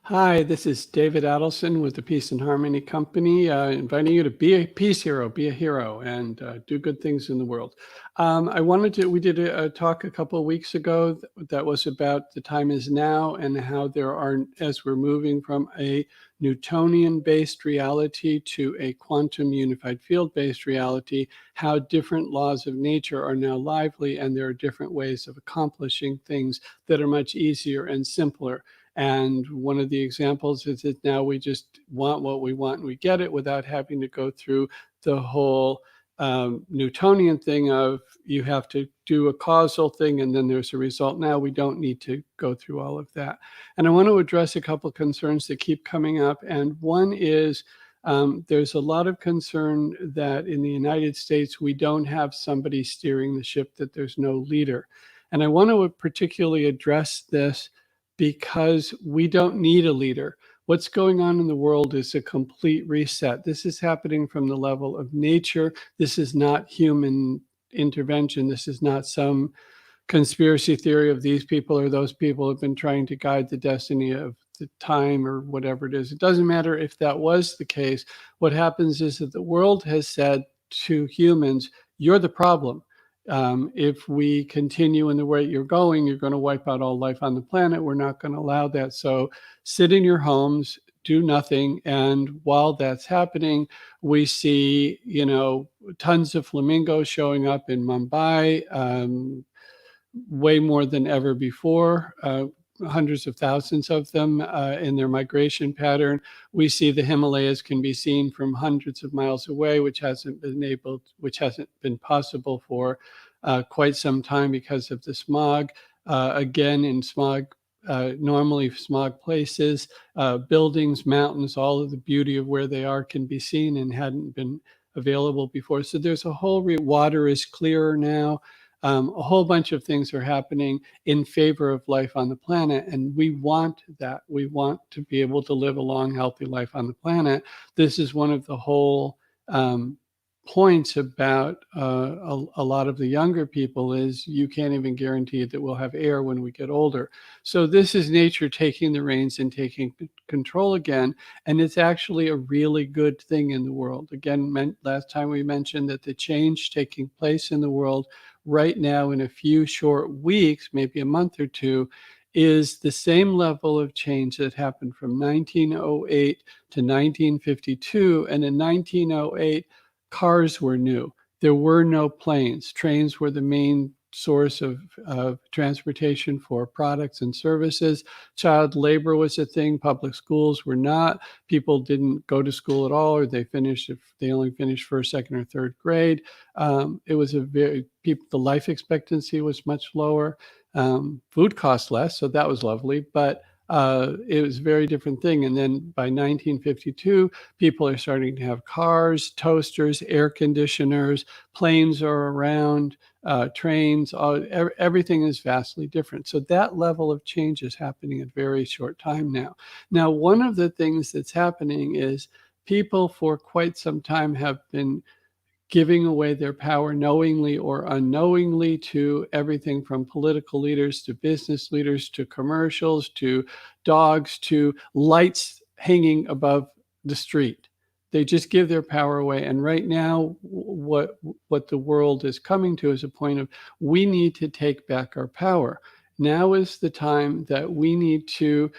Hi, this is David Adelson with the Peace and Harmony Company, inviting you to be a peace hero, be a hero, and do good things in the world. We did a talk a couple of weeks ago that was about the time is now and how there are, as we're moving from a Newtonian-based reality to a quantum unified field-based reality, how different laws of nature are now lively, and there are different ways of accomplishing things that are much easier and simpler. And one of the examples is that now we just want what we want and we get it without having to go through the whole Newtonian thing of you have to do a causal thing and then there's a result. Now we don't need to go through all of that. And I want to address a couple of concerns that keep coming up. And one is there's a lot of concern that in the United States, we don't have somebody steering the ship, that there's no leader. And I want to particularly address this because we don't need a leader. What's going on in the world is a complete reset. This is happening from the level of nature. This is not human intervention. This is not some conspiracy theory of these people or those people have been trying to guide the destiny of the time or whatever it is. It doesn't matter if that was the case. What happens is that the world has said to humans, you're the problem. If we continue in the way you're going, you're going to wipe out all life on the planet. We're not going to allow that. So sit in your homes, do nothing. And while that's happening, we see, tons of flamingos showing up in Mumbai, way more than ever before. Hundreds of thousands of them in their migration pattern. We see the Himalayas can be seen from hundreds of miles away, which hasn't been possible for quite some time because of the smog. Again, in smog, normally smog places, buildings, mountains, all of the beauty of where they are can be seen and hadn't been available before. So there's a whole water is clearer now. A whole bunch of things are happening in favor of life on the planet, and we want that. We want to be able to live a long, healthy life on the planet. This is one of the whole points about a lot of the younger people is you can't even guarantee that we'll have air when we get older. So this is nature taking the reins and taking control again, and it's actually a really good thing in the world. Again, last time we mentioned that the change taking place in the world right now in a few short weeks, maybe a month or two, is the same level of change that happened from 1908 to 1952. And in 1908, cars were new. There were no planes. Trains were the main source of transportation for products and services. Child labor was a thing. Public schools were not. People didn't go to school at all, or they only finished first, second, or third grade. It was the life expectancy was much lower. Food cost less, so that was lovely. But it was a very different thing. And then by 1952, people are starting to have cars, toasters, air conditioners, planes are around, trains, everything is vastly different. So that level of change is happening at very short time now. Now, one of the things that's happening is people for quite some time have been giving away their power knowingly or unknowingly to everything from political leaders to business leaders to commercials to dogs to lights hanging above the street. They just give their power away. And right now, what the world is coming to is a point of we need to take back our power. Now is the time that we need to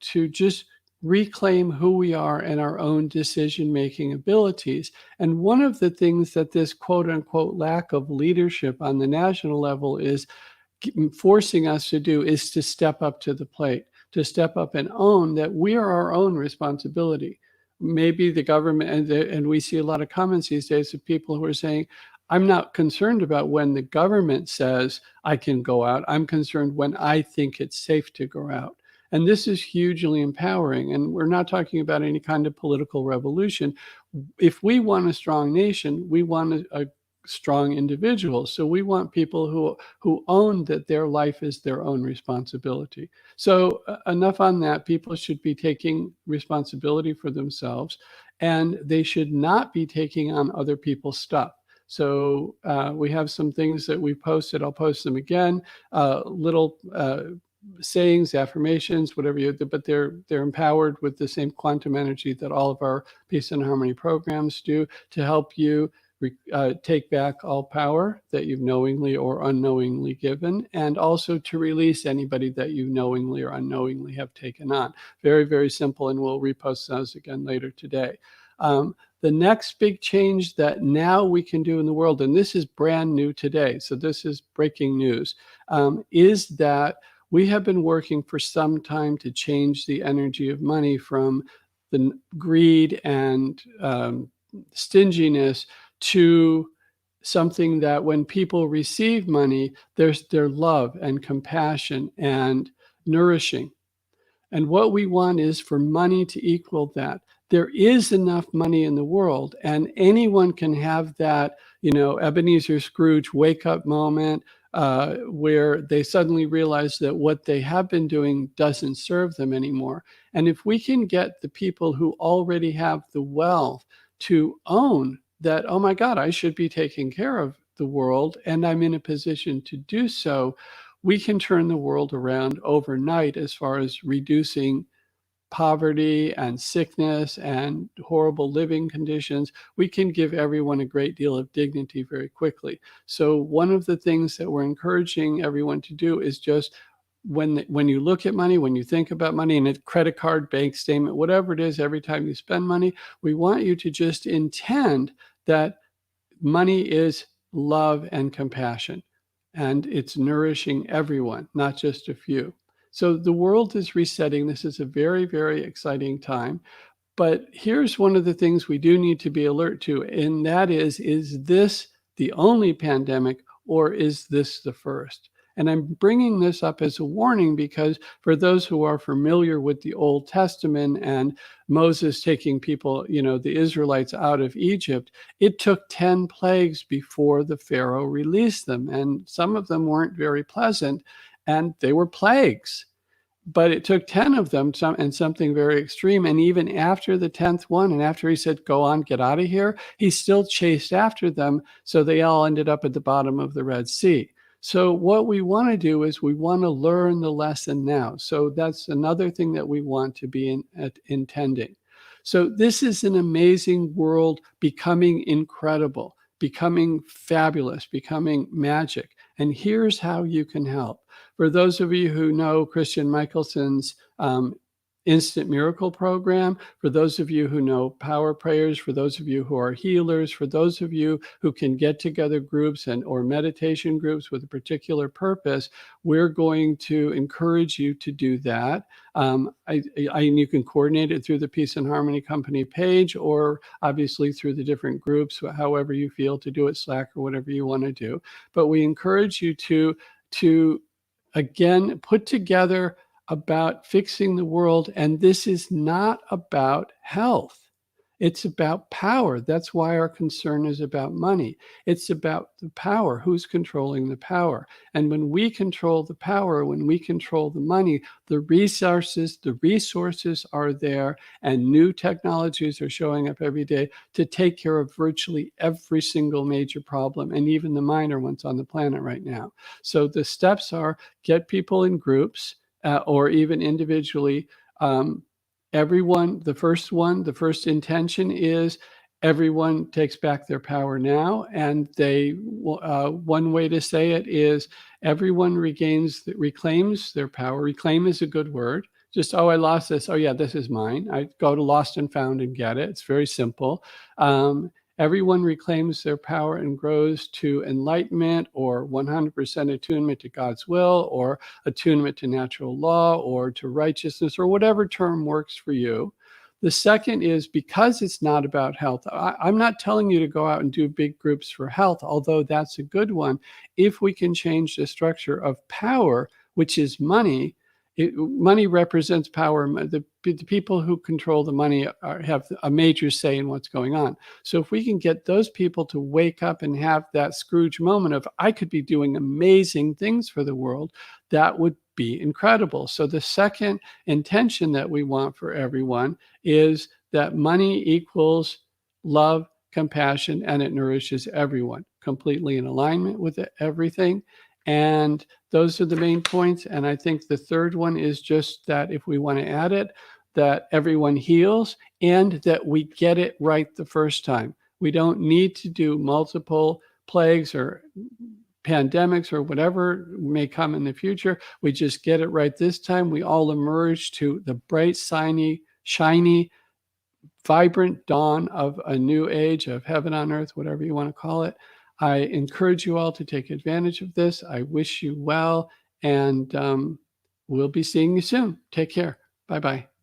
just reclaim who we are and our own decision-making abilities. And one of the things that this quote unquote lack of leadership on the national level is forcing us to do is to step up to the plate, to step up and own that we are our own responsibility. Maybe the government, and we see a lot of comments these days of people who are saying, I'm not concerned about when the government says I can go out. I'm concerned when I think it's safe to go out. And this is hugely empowering. And we're not talking about any kind of political revolution. If we want a strong nation, we want a strong individuals. So we want people who own that their life is their own responsibility. So enough on that. People should be taking responsibility for themselves, and they should not be taking on other people's stuff. So we have some things that we posted. I'll post them again. Little sayings, affirmations, whatever you do, but they're empowered with the same quantum energy that all of our peace and harmony programs do to help you take back all power that you've knowingly or unknowingly given, and also to release anybody that you knowingly or unknowingly have taken on. Very, very simple, and we'll repost those again later today. The next big change that now we can do in the world, and this is brand new today, so this is breaking news, is that we have been working for some time to change the energy of money from the greed and stinginess to something that when people receive money, there's their love and compassion and nourishing. And what we want is for money to equal that. There is enough money in the world, and anyone can have that, Ebenezer Scrooge wake up moment where they suddenly realize that what they have been doing doesn't serve them anymore. And if we can get the people who already have the wealth to own that, oh my God, I should be taking care of the world, and I'm in a position to do so, we can turn the world around overnight as far as reducing poverty and sickness and horrible living conditions. We can give everyone a great deal of dignity very quickly. So one of the things that we're encouraging everyone to do is just when you look at money, when you think about money in a credit card, bank statement, whatever it is, every time you spend money, we want you to just intend that money is love and compassion, and it's nourishing everyone, not just a few. So the world is resetting. This is a very, very exciting time. But here's one of the things we do need to be alert to, and that is this the only pandemic, or is this the first? And I'm bringing this up as a warning because for those who are familiar with the Old Testament and Moses taking people, the Israelites out of Egypt, it took 10 plagues before the Pharaoh released them. And some of them weren't very pleasant, and they were plagues. But it took 10 of them and something very extreme. And even after the 10th one, and after he said, go on, get out of here, he still chased after them. So they all ended up at the bottom of the Red Sea. So what we want to do is we want to learn the lesson now. So that's another thing that we want to be intending. So this is an amazing world becoming incredible, becoming fabulous, becoming magic. And here's how you can help. For those of you who know Christian Michelson's Instant Miracle Program, for those of you who know Power Prayers, for those of you who are healers, for those of you who can get together groups or meditation groups with a particular purpose, we're going to encourage you to do that. You can coordinate it through the Peace and Harmony Company page, or obviously through the different groups, however you feel to do it, Slack or whatever you want to do. But we encourage you to again put together about fixing the world. And this is not about health. It's about power. That's why our concern is about money. It's about the power. Who's controlling the power? And when we control the power, when we control the money, the resources are there, and new technologies are showing up every day to take care of virtually every single major problem, and even the minor ones on the planet right now. So the steps are get people in groups, or even individually. The first intention is everyone takes back their power now. And one way to say it is everyone reclaims their power. Reclaim is a good word. Just, oh, I lost this. Oh yeah, this is mine. I go to Lost and Found and get it. It's very simple. Everyone reclaims their power and grows to enlightenment, or 100% attunement to God's will, or attunement to natural law, or to righteousness, or whatever term works for you. The second is, because it's not about health, I'm not telling you to go out and do big groups for health, although that's a good one. If we can change the structure of power, which is money, money represents power. The people who control the money have a major say in what's going on. So if we can get those people to wake up and have that Scrooge moment of, I could be doing amazing things for the world, that would be incredible. So the second intention that we want for everyone is that money equals love, compassion, and it nourishes everyone, completely in alignment with everything. And those are the main points. And I think the third one is just that if we want to add it, that everyone heals and that we get it right the first time. We don't need to do multiple plagues or pandemics or whatever may come in the future. We just get it right this time. We all emerge to the bright, shiny, vibrant dawn of a new age of heaven on earth, whatever you want to call it. I encourage you all to take advantage of this. I wish you well, and we'll be seeing you soon. Take care. Bye-bye.